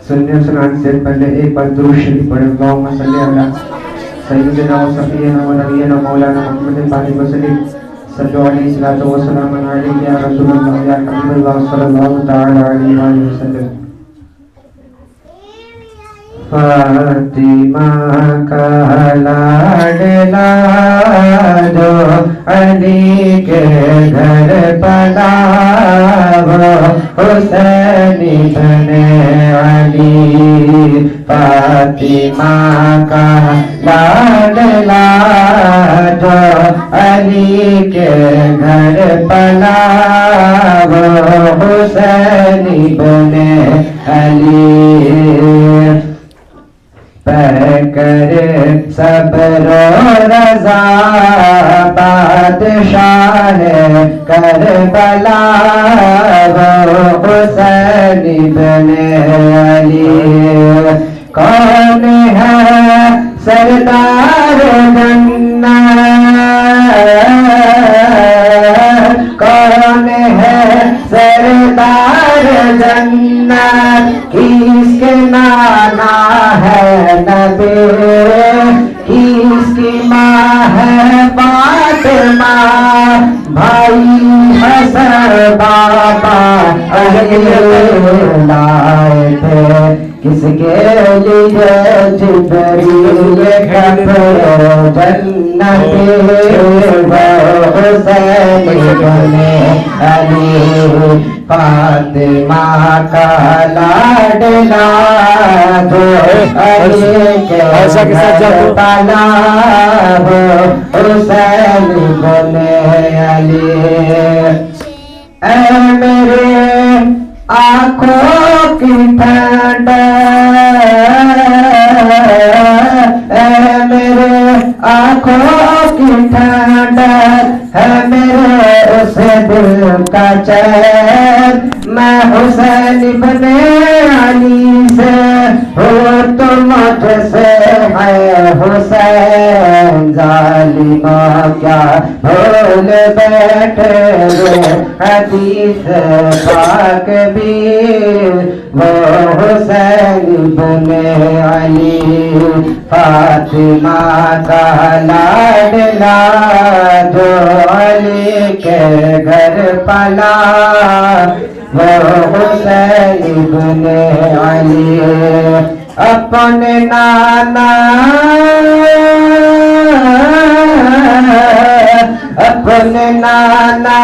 सुनने और सुनाने से पहले एक बार दुरूद शरीफ पढ़े। अल्लाहुम्मा सल्ली अला सय्यिदिना व सफीना व नबियना मौलाना मुहम्मद बारिक वसल्लम सल्लल्लाहु अलैहि सल्लल्लाहु व सल्लम अलैहि या रसूलल्लाह या हबीबल्लाह सल्लल्लाहु तआला अलैहि वसल्लम। फातिमा का लाडला जो अली के घर पला वो हुसैन बने अली। फातिमा का लाडला जो अली के घर पला वो हुसैन बने अली। कर सब्र रज़ा बादशाह करबला वो हुसैन बने अली। कौन है सरदार जन्नत, कौन है सरदार जन्नत, किसके नाना है नबी, किसकी माँ है फातिमा, भाई हसन बाबा अली लाए थे। किसके लिए जिब्रील कपड़े जन्नती वो हुसैन बने अली। फातिमा का लाडला जो अली के घर पला वो हुसैन बने अली। ऐ मेरे आँखों की ठंडक, ऐ मेरे आँखों की ठंडक है मेरे उस दिल का चैन। मैं हुसैन बने अली से हो तो मुझसे है हुसैन। जालिमा क्या भूल बैठे हदीस पाक भी वो हुसैन बने अली। फातिमा का लाडला जो अली के घर पला वो हुसैन बने अली। अपने नाना अपने नाना